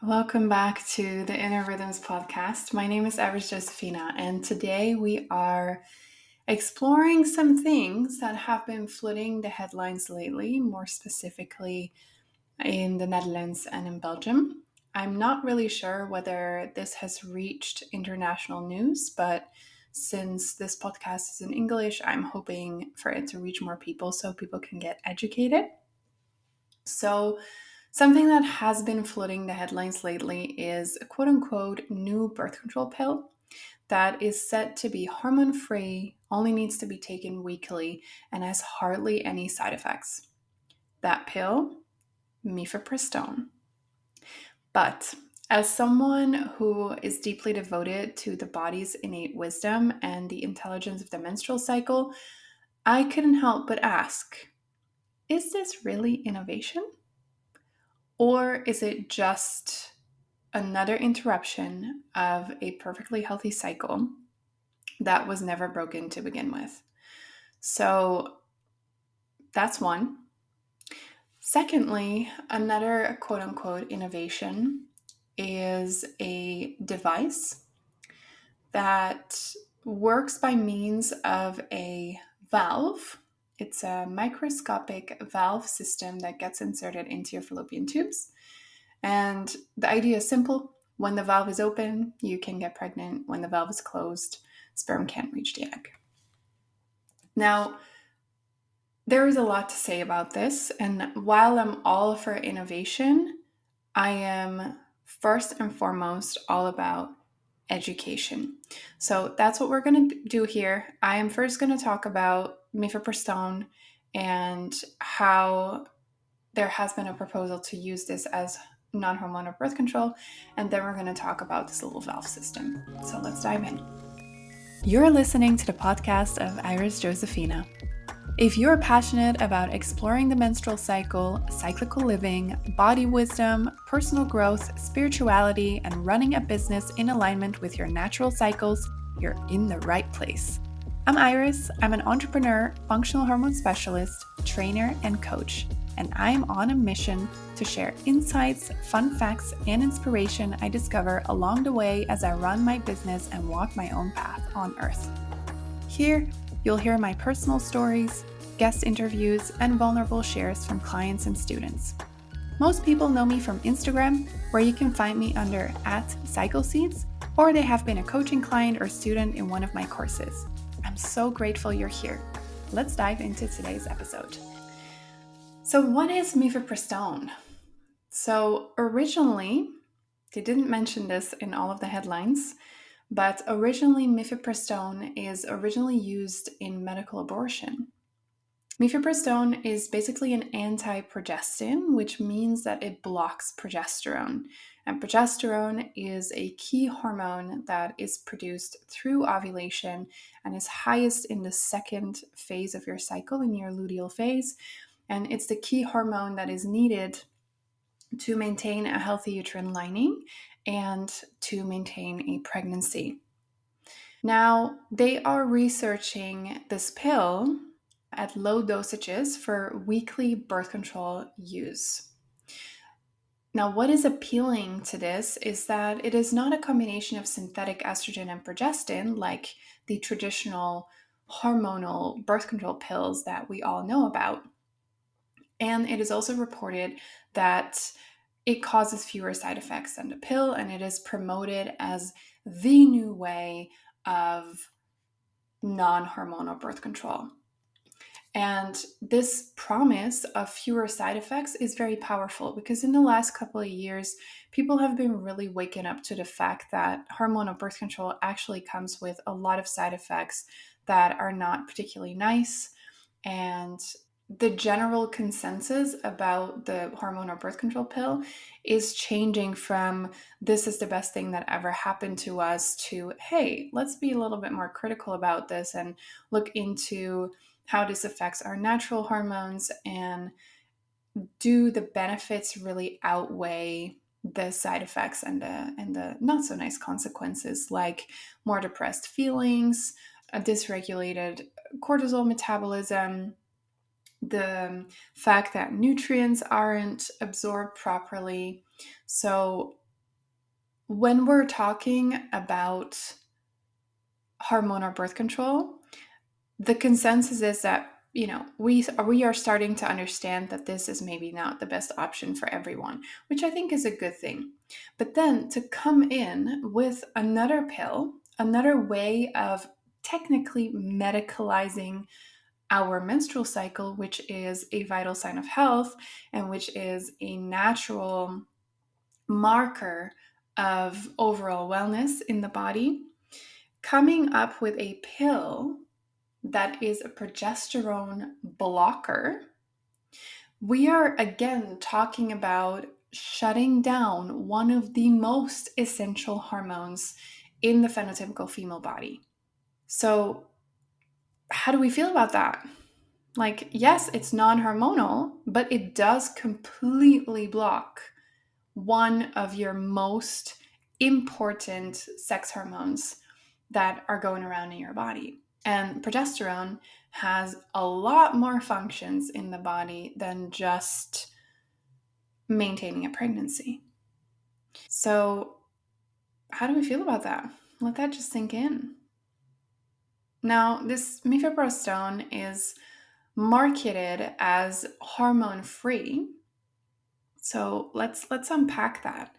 Welcome back to the Inner Rhythms podcast. My name is Iris Josephina, and today we are exploring some things that have been flooding the headlines lately, more specifically in the Netherlands and in Belgium. I'm not really sure whether this has reached international news, but since this podcast is in English, I'm hoping for it to reach more people so people can get educated. So, something that has been flooding the headlines lately is a quote unquote new birth control pill that is said to be hormone free, only needs to be taken weekly, and has hardly any side effects. That pill, Mifepristone. But as someone who is deeply devoted to the body's innate wisdom and the intelligence of the menstrual cycle, I couldn't help but ask, is this really innovation? Or is it just another interruption of a perfectly healthy cycle that was never broken to begin with? So that's one. Secondly, another quote unquote innovation is a device that works by means of a valve. It's a microscopic valve system that gets inserted into your fallopian tubes. And the idea is simple. When the valve is open, you can get pregnant. When the valve is closed, sperm can't reach the egg. Now, there is a lot to say about this. And while I'm all for innovation, I am first and foremost all about education. So that's what we're going to do here. I am first going to talk about mifepristone and how there has been a proposal to use this as non-hormonal birth control, and then we're going to talk about this little valve system. So let's dive in. You're listening to the podcast of Iris Josephina. If you're passionate about exploring the menstrual cycle, cyclical living, body wisdom, personal growth, spirituality, and running a business in alignment with your natural cycles, you're in the right place. I'm Iris. I'm an entrepreneur, functional hormone specialist, trainer, and coach, and I'm on a mission to share insights, fun facts, and inspiration I discover along the way as I run my business and walk my own path on Earth. Here, you'll hear my personal stories, guest interviews, and vulnerable shares from clients and students. Most people know me from Instagram, where you can find me under @CycleSeeds, or they have been a coaching client or student in one of my courses. I'm so grateful you're here. Let's dive into today's episode. So what is mifepristone? So originally, they didn't mention this in all of the headlines, but originally mifepristone is originally used in medical abortion. Mifepristone is basically an anti-progestin, which means that it blocks progesterone. And progesterone is a key hormone that is produced through ovulation and is highest in the second phase of your cycle, in your luteal phase. And it's the key hormone that is needed to maintain a healthy uterine lining and to maintain a pregnancy. Now, they are researching this pill at low dosages for weekly birth control use. Now, what is appealing to this is that it is not a combination of synthetic estrogen and progestin like the traditional hormonal birth control pills that we all know about. And it is also reported that it causes fewer side effects than the pill, and it is promoted as the new way of non-hormonal birth control. And this promise of fewer side effects is very powerful because in the last couple of years, people have been really waking up to the fact that hormonal birth control actually comes with a lot of side effects that are not particularly nice. And the general consensus about the hormonal birth control pill is changing from this is the best thing that ever happened to us to, hey, let's be a little bit more critical about this and look into how this affects our natural hormones, and do the benefits really outweigh the side effects and the not so nice consequences, like more depressed feelings, a dysregulated cortisol metabolism, the fact that nutrients aren't absorbed properly. So When we're talking about hormonal birth control, the consensus is that we are starting to understand that this is maybe not the best option for everyone, which I think is a good thing. But then to come in with another pill, another way of technically medicalizing our menstrual cycle, which is a vital sign of health and which is a natural marker of overall wellness in the body, coming up with a pill that is a progesterone blocker, we are again talking about shutting down one of the most essential hormones in the phenotypical female body. So, how do we feel about that? Like, yes, it's non hormonal, but it does completely block one of your most important sex hormones that are going around in your body. And progesterone has a lot more functions in the body than just maintaining a pregnancy. So, how do we feel about that? Let that just sink in. Now, this Mifepristone is marketed as hormone-free. So, let's unpack that.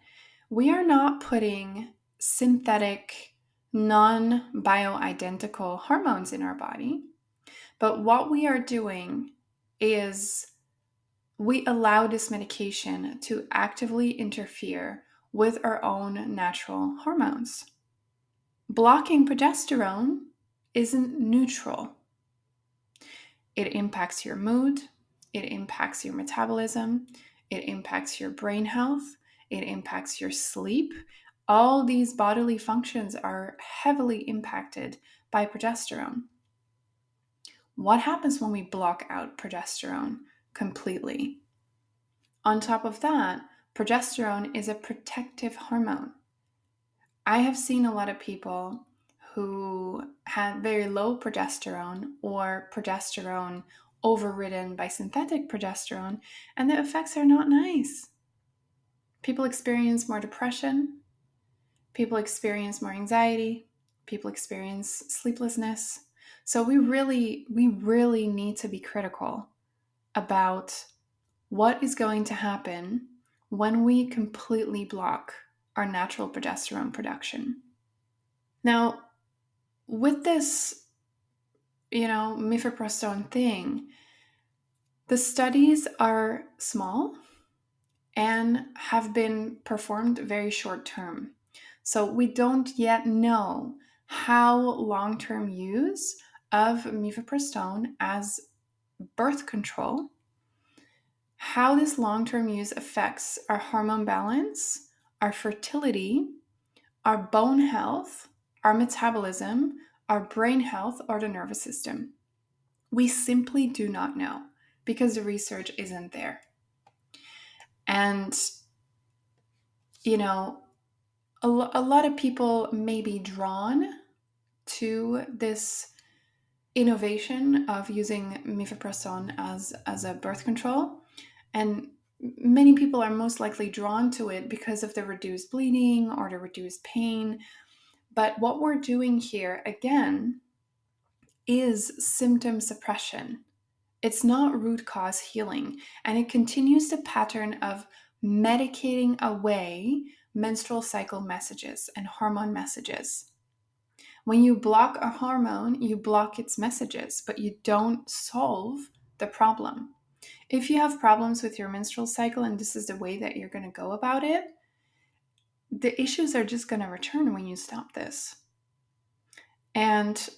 We are not putting synthetic, non-bioidentical hormones in our body. But what we are doing is we allow this medication to actively interfere with our own natural hormones. Blocking progesterone isn't neutral. It impacts your mood, it impacts your metabolism, it impacts your brain health, it impacts your sleep. All these bodily functions are heavily impacted by progesterone. What happens when we block out progesterone completely? On top of that, progesterone is a protective hormone. I have seen a lot of people who have very low progesterone or progesterone overridden by synthetic progesterone, and the effects are not nice. People experience more depression, people experience more anxiety, people experience sleeplessness. So we really need to be critical about what is going to happen when we completely block our natural progesterone production. Now, with this, mifepristone thing, the studies are small and have been performed very short term. So we don't yet know how long-term use of mifepristone as birth control, how this long-term use affects our hormone balance, our fertility, our bone health, our metabolism, our brain health, or the nervous system. We simply do not know because the research isn't there. And, a lot of people may be drawn to this innovation of using mifepristone as a birth control. And many people are most likely drawn to it because of the reduced bleeding or the reduced pain. But what we're doing here, again, is symptom suppression. It's not root cause healing. And it continues the pattern of medicating away menstrual cycle messages and hormone messages. When you block a hormone, you block its messages, but you don't solve the problem. If you have problems with your menstrual cycle and this is the way that you're going to go about it, the issues are just going to return when you stop this. And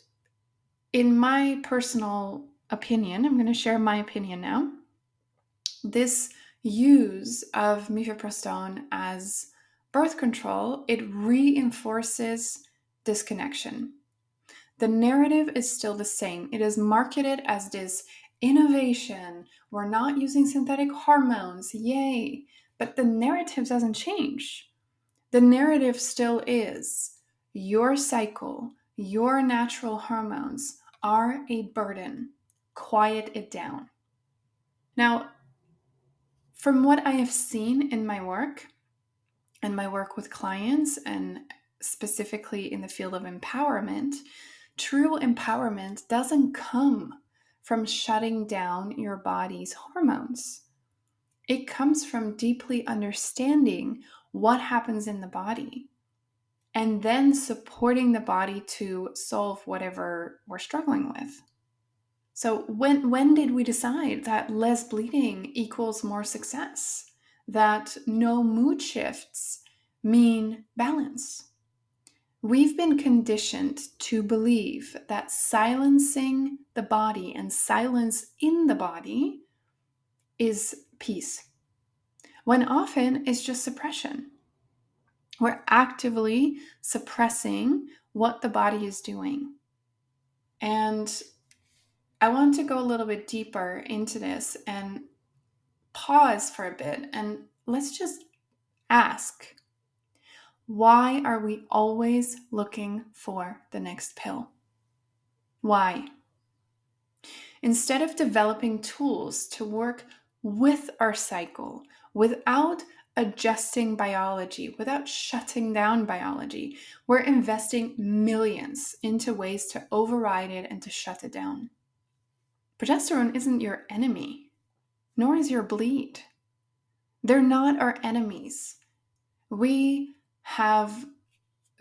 in my personal opinion, I'm going to share my opinion now. This use of mifepristone as birth control, it reinforces disconnection. The narrative is still the same. It is marketed as this innovation. We're not using synthetic hormones. Yay. But the narrative doesn't change. The narrative still is your cycle, your natural hormones are a burden. Quiet it down. Now, from what I have seen in my work, and my work with clients, and specifically in the field of empowerment, true empowerment doesn't come from shutting down your body's hormones. It comes from deeply understanding what happens in the body and then supporting the body to solve whatever we're struggling with. So when did we decide that less bleeding equals more success? That no mood shifts mean balance? We've been conditioned to believe that silencing the body and silence in the body is peace, when often it's just suppression. We're actively suppressing what the body is doing. And I want to go a little bit deeper into this and pause for a bit and let's just ask, why are we always looking for the next pill? Why? Instead of developing tools to work with our cycle without adjusting biology, without shutting down biology, we're investing millions into ways to override it and to shut it down. Progesterone isn't your enemy, nor is your bleed. They're not our enemies. We have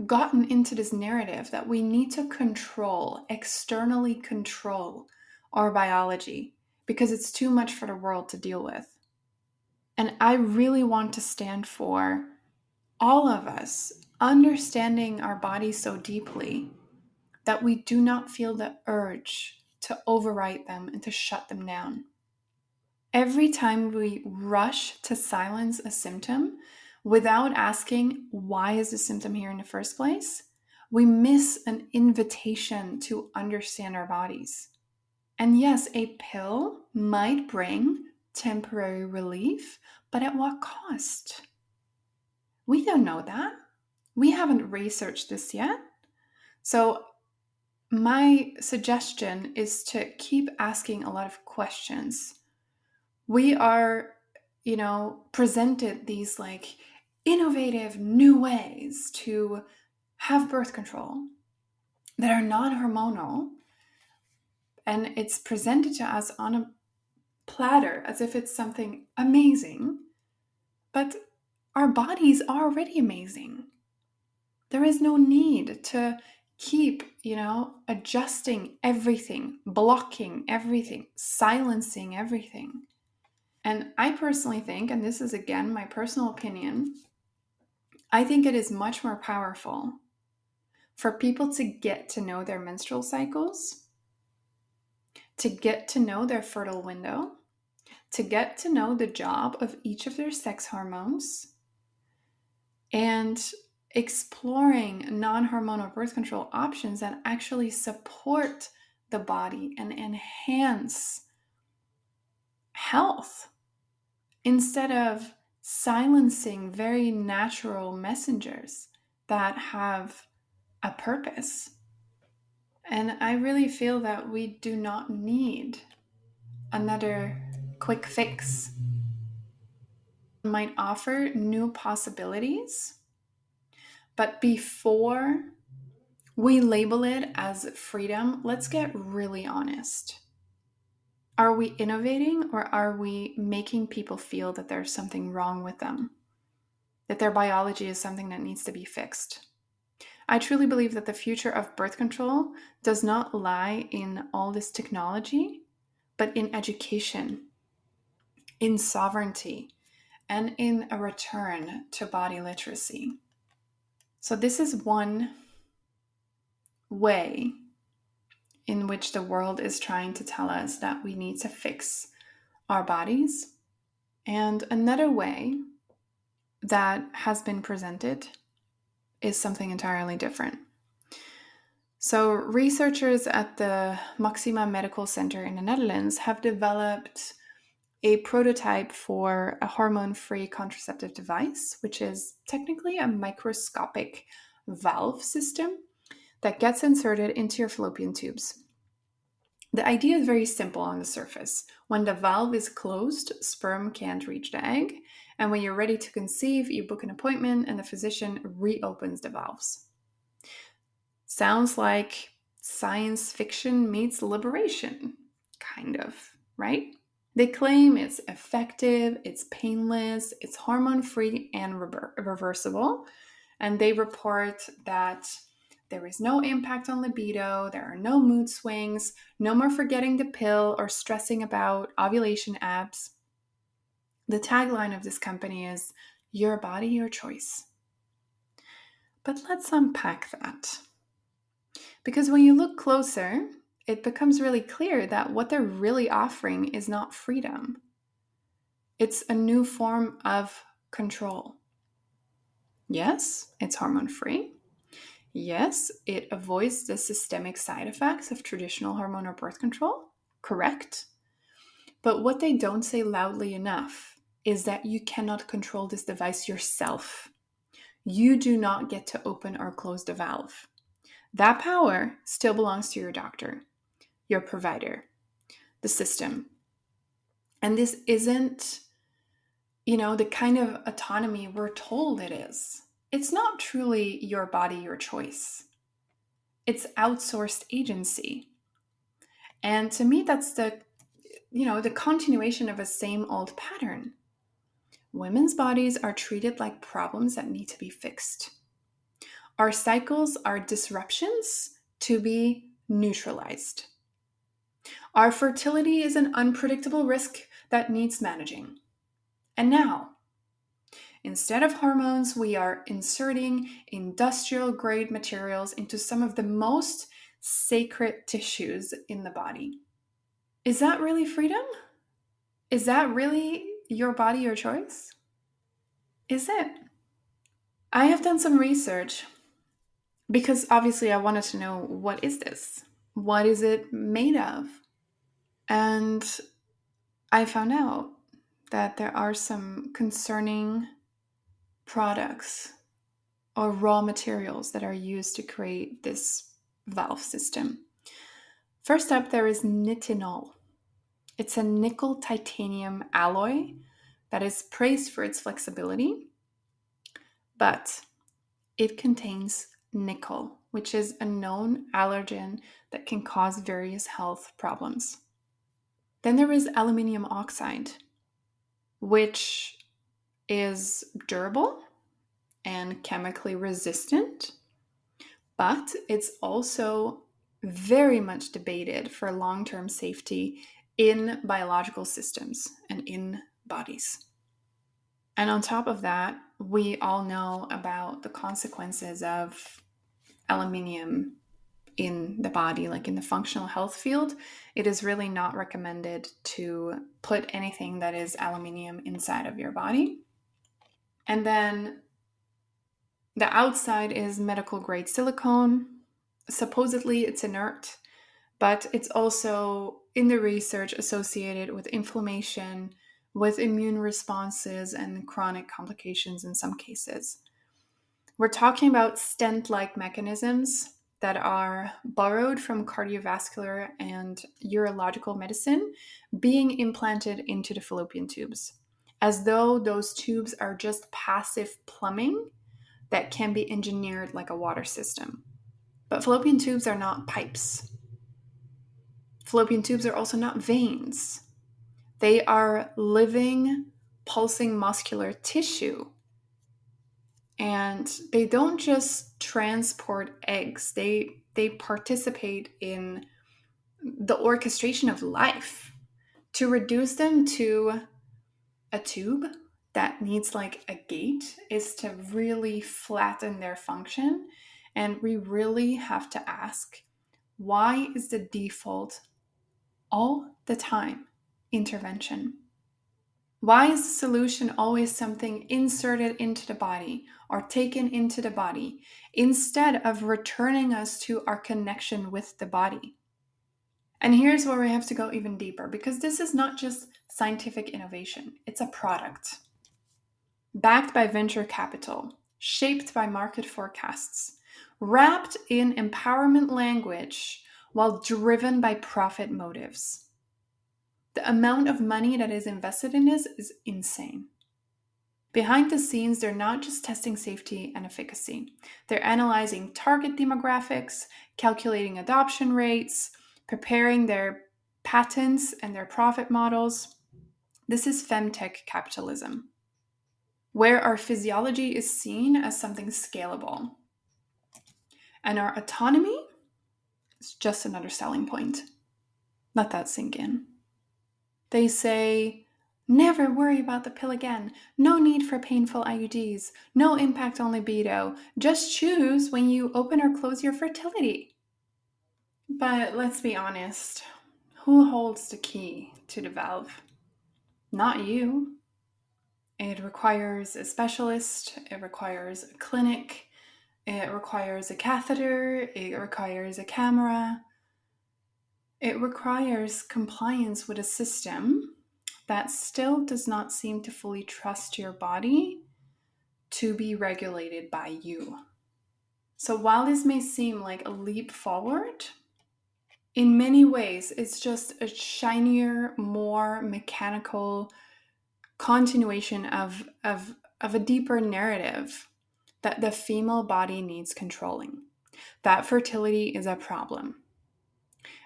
gotten into this narrative that we need to externally control our biology because it's too much for the world to deal with. And I really want to stand for all of us understanding our bodies so deeply that we do not feel the urge to overwrite them and to shut them down. Every time we rush to silence a symptom without asking, why is the symptom here in the first place? We miss an invitation to understand our bodies. And yes, a pill might bring temporary relief, but at what cost? We don't know that. We haven't researched this yet. So my suggestion is to keep asking a lot of questions. We are, presented these like innovative new ways to have birth control that are non-hormonal, and it's presented to us on a platter as if it's something amazing, but our bodies are already amazing. There is no need to keep, adjusting everything, blocking everything, silencing everything. And I personally think, and this is again my personal opinion, I think it is much more powerful for people to get to know their menstrual cycles, to get to know their fertile window, to get to know the job of each of their sex hormones, and exploring non-hormonal birth control options that actually support the body and enhance health, instead of silencing very natural messengers that have a purpose. And I really feel that we do not need another quick fix. It might offer new possibilities, but before we label it as freedom, let's get really honest. Are we innovating, or are we making people feel that there's something wrong with them? That their biology is something that needs to be fixed? I truly believe that the future of birth control does not lie in all this technology, but in education, in sovereignty, and in a return to body literacy. So this is one way in which the world is trying to tell us that we need to fix our bodies. And another way that has been presented is something entirely different. So researchers at the Maxima Medical Center in the Netherlands have developed a prototype for a hormone-free contraceptive device, which is technically a microscopic valve system that gets inserted into your fallopian tubes. The idea is very simple on the surface. When the valve is closed, sperm can't reach the egg, And when you're ready to conceive, you book an appointment and the physician reopens the valves. Sounds like science fiction meets liberation, kind of, right? They claim it's effective, it's painless, it's hormone-free and reversible. And they report that there is no impact on libido, there are no mood swings, no more forgetting the pill or stressing about ovulation apps. The tagline of this company is, "Your body, your choice." But let's unpack that. Because when you look closer, it becomes really clear that what they're really offering is not freedom. It's a new form of control. Yes, it's hormone-free. Yes, it avoids the systemic side effects of traditional hormone or birth control. Correct. But what they don't say loudly enough is that you cannot control this device yourself. You do not get to open or close the valve. That power still belongs to your doctor, your provider, the system. And this isn't, the kind of autonomy we're told it is. It's not truly your body, your choice. It's outsourced agency. And to me, that's the continuation of a same old pattern. Women's bodies are treated like problems that need to be fixed. Our cycles are disruptions to be neutralized. Our fertility is an unpredictable risk that needs managing. And now, instead of hormones, we are inserting industrial-grade materials into some of the most sacred tissues in the body. Is that really freedom? Is that really your body, your choice? Is it? I have done some research because obviously I wanted to know, what is this? What is it made of? And I found out that there are some concerning products or raw materials that are used to create this valve system. First up, there is nitinol. It's a nickel titanium alloy that is praised for its flexibility, but it contains nickel, which is a known allergen that can cause various health problems. Then there is aluminium oxide, which is durable and chemically resistant, but it's also very much debated for long-term safety in biological systems and in bodies. And on top of that, we all know about the consequences of aluminium in the body, like in the functional health field. It is really not recommended to put anything that is aluminium inside of your body. And then the outside is medical grade silicone. Supposedly it's inert, but it's also in the research associated with inflammation, with immune responses, and chronic complications in some cases. We're talking about stent-like mechanisms that are borrowed from cardiovascular and urological medicine being implanted into the fallopian tubes, as though those tubes are just passive plumbing that can be engineered like a water system. But fallopian tubes are not pipes. Fallopian tubes are also not veins. They are living, pulsing muscular tissue. And they don't just transport eggs. They participate in the orchestration of life. To reduce them to a tube that needs like a gate is to really flatten their function. And we really have to ask, why is the default all the time intervention? Why is the solution always something inserted into the body or taken into the body instead of returning us to our connection with the body? And here's where we have to go even deeper, because this is not just scientific innovation, it's a product. Backed by venture capital, shaped by market forecasts, wrapped in empowerment language while driven by profit motives. The amount of money that is invested in this is insane. Behind the scenes, they're not just testing safety and efficacy. They're analyzing target demographics, calculating adoption rates, preparing their patents and their profit models. This is femtech capitalism, where our physiology is seen as something scalable. And our autonomy is just another selling point. Let that sink in. They say, never worry about the pill again. No need for painful IUDs. No impact on libido. Just choose when you open or close your fertility. But let's be honest. Who holds the key to the valve? Not you. It requires a specialist. It requires a clinic. It requires a catheter. It requires a camera. It requires compliance with a system that still does not seem to fully trust your body to be regulated by you. So while this may seem like a leap forward, in many ways, it's just a shinier, more mechanical continuation of a deeper narrative that the female body needs controlling, that fertility is a problem,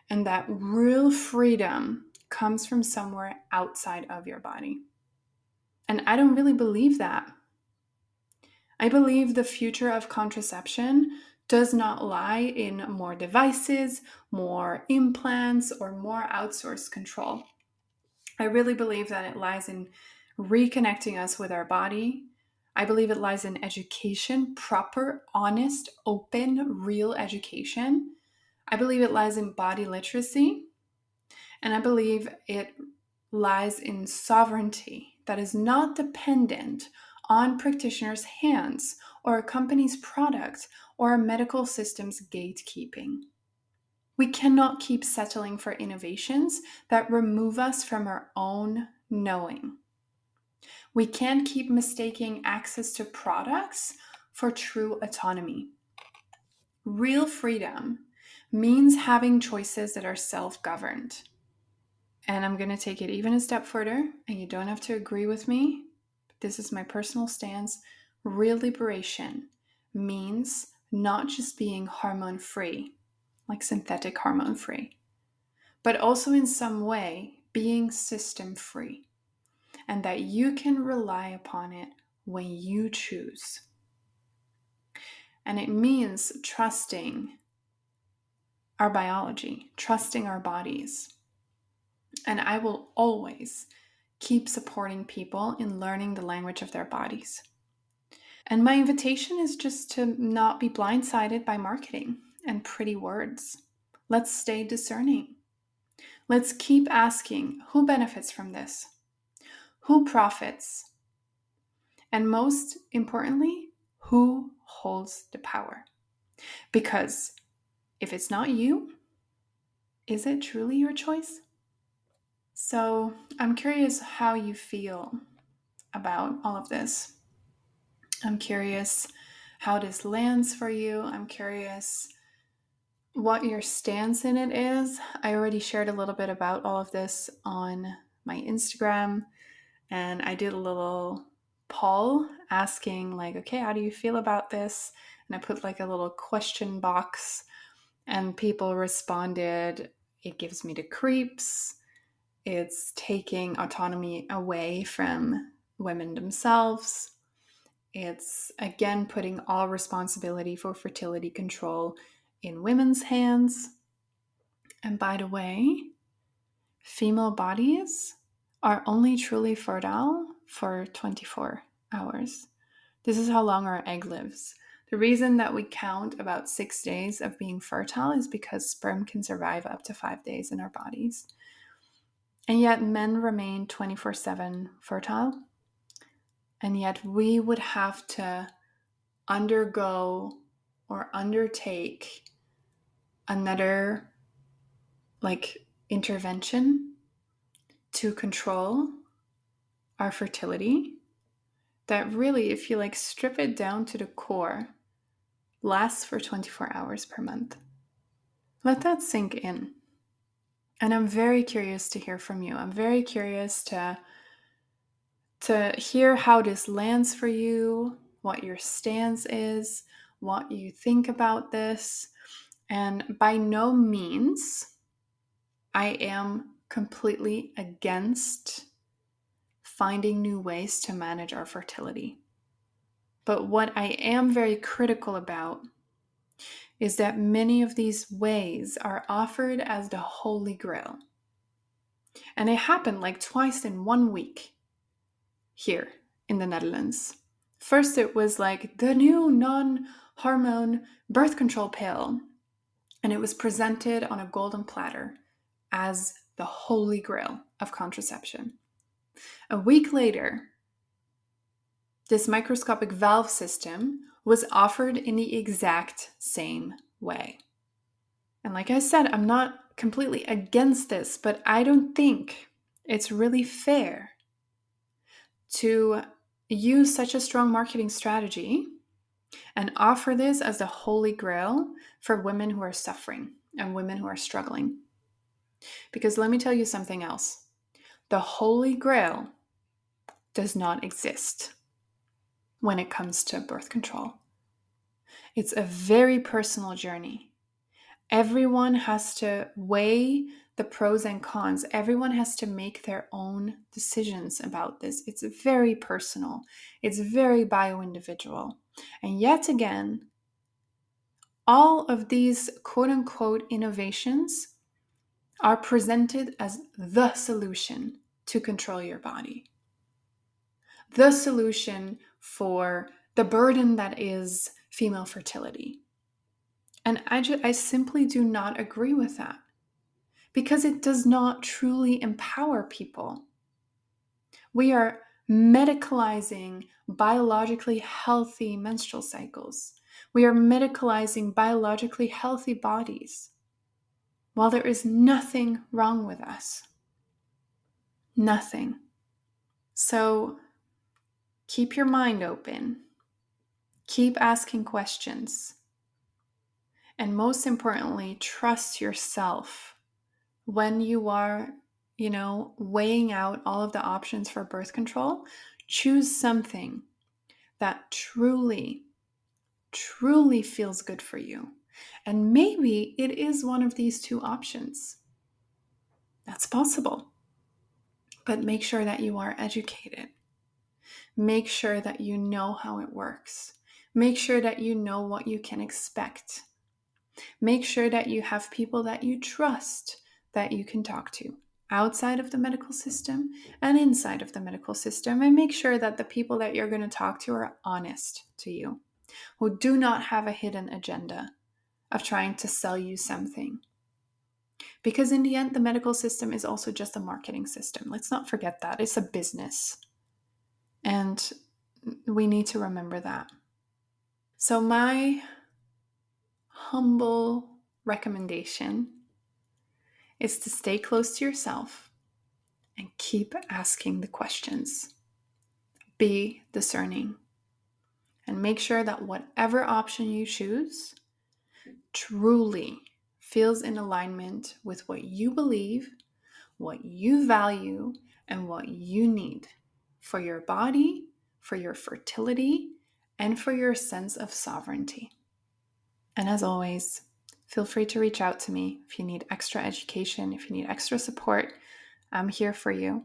and that real freedom comes from somewhere outside of your body. And I don't really believe that. I believe the future of contraception does not lie in more devices, more implants, or more outsourced control. I really believe that it lies in reconnecting us with our body. I believe it lies in education, proper, honest, open, real education. I believe it lies in body literacy. And I believe it lies in sovereignty that is not dependent on practitioners' hands or a company's product or a medical system's gatekeeping. We cannot keep settling for innovations that remove us from our own knowing. We can't keep mistaking access to products for true autonomy. Real freedom means having choices that are self-governed. And I'm going to take it even a step further, and you don't have to agree with me. This is my personal stance. Real liberation means not just being hormone-free, like synthetic hormone-free, but also in some way being system-free, and that you can rely upon it when you choose. And it means trusting our biology, trusting our bodies. And I will always keep supporting people in learning the language of their bodies. And my invitation is just to not be blindsided by marketing and pretty words. Let's stay discerning. Let's keep asking who benefits from this, who profits, and most importantly, who holds the power. Because if it's not you, is it truly your choice? So I'm curious how you feel about all of this. I'm curious how this lands for you. I'm curious what your stance in it is. I already shared a little bit about all of this on my Instagram, and I did a little poll asking like, okay, how do you feel about this? And I put like a little question box, and people responded, it gives me the creeps. It's taking autonomy away from women themselves. It's, again, putting all responsibility for fertility control in women's hands. And by the way, female bodies are only truly fertile for 24 hours. This is how long our egg lives. The reason that we count about 6 days of being fertile is because sperm can survive up to 5 days in our bodies. And yet men remain 24/7 fertile. And yet we would have to undergo or undertake another intervention to control our fertility that really, if you strip it down to the core, lasts for 24 hours per month. Let that sink in. And I'm very curious to hear from you. I'm very curious to to hear how this lands for you, what your stance is, what you think about this. And by no means I am completely against finding new ways to manage our fertility. But what I am very critical about is that many of these ways are offered as the holy grail. And it happened like twice in 1 week here in the Netherlands. First, it was like the new non-hormone birth control pill, and it was presented on a golden platter as the holy grail of contraception. A week later, this microscopic valve system was offered in the exact same way. And like I said, I'm not completely against this, but I don't think it's really fair to use such a strong marketing strategy and offer this as the holy grail for women who are suffering and women who are struggling. Because let me tell you something else. The holy grail does not exist when it comes to birth control. It's a very personal journey. Everyone has to weigh the pros and cons. Everyone has to make their own decisions about this. It's very personal. It's very bio-individual. And yet again, all of these quote-unquote innovations are presented as the solution to control your body. The solution for the burden that is female fertility. And I simply do not agree with that, because it does not truly empower people. We are medicalizing biologically healthy menstrual cycles. We are medicalizing biologically healthy bodies, while there is nothing wrong with us. Nothing. So keep your mind open. Keep asking questions. And most importantly, trust yourself when you are, weighing out all of the options for birth control. Choose something that truly, truly feels good for you. And maybe it is one of these two options. That's possible. But make sure that you are educated. Make sure that you know how it works. Make sure that you know what you can expect. Make sure that you have people that you trust that you can talk to outside of the medical system and inside of the medical system. And make sure that the people that you're going to talk to are honest to you, who do not have a hidden agenda of trying to sell you something. Because in the end, the medical system is also just a marketing system. Let's not forget that. It's a business. And we need to remember that. So my humble recommendation is to stay close to yourself and keep asking the questions. Be discerning. And make sure that whatever option you choose truly feels in alignment with what you believe, what you value, and what you need for your body, for your fertility, and for your sense of sovereignty. And as always, feel free to reach out to me if you need extra education, if you need extra support. I'm here for you.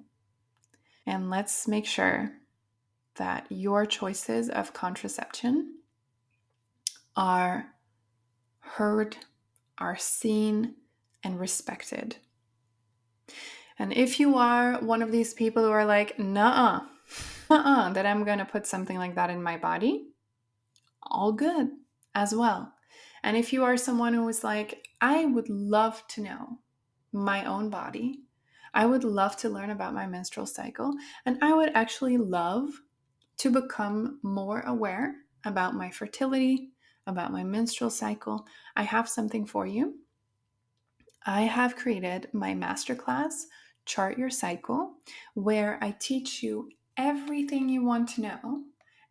And let's make sure that your choices of contraception are heard, are seen, and respected. And if you are one of these people who are like, nah, that I'm going to put something like that in my body, all good as well. And if you are someone who is like, I would love to know my own body, I would love to learn about my menstrual cycle, and I would actually love to become more aware about my fertility, about my menstrual cycle, I have something for you. I have created my masterclass, Chart Your Cycle, where I teach you everything you want to know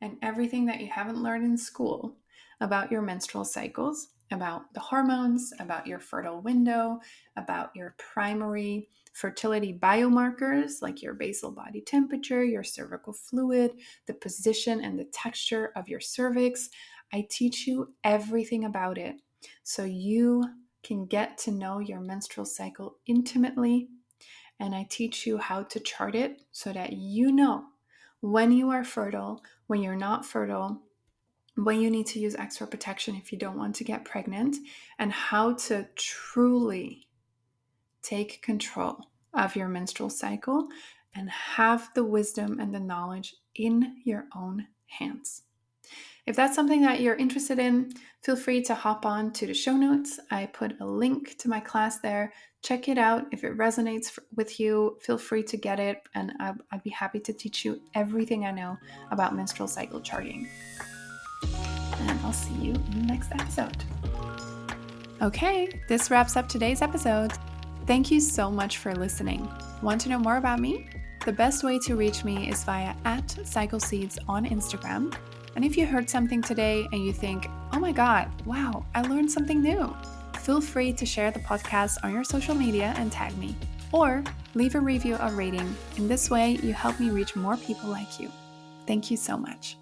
and everything that you haven't learned in school about your menstrual cycles about the hormones, about your fertile window, about your primary fertility biomarkers like your basal body temperature, your cervical fluid, the position and the texture of your cervix. I teach you everything about it so you can get to know your menstrual cycle intimately. And I teach you how to chart it so that you know when you are fertile, when you're not fertile, when you need to use extra protection if you don't want to get pregnant, and how to truly take control of your menstrual cycle and have the wisdom and the knowledge in your own hands. If that's something that you're interested in, feel free to hop on to the show notes. I put a link to my class there. Check it out. If it resonates with you, feel free to get it, and I'd be happy to teach you everything I know about menstrual cycle charting. And I'll see you in the next episode. Okay, this wraps up today's episode. Thank you so much for listening. Want to know more about me? The best way to reach me is via @CycleSeeds on Instagram. And if you heard something today and you think, oh my God, wow, I learned something new, feel free to share the podcast on your social media and tag me, or leave a review or rating. In this way, you help me reach more people like you. Thank you so much.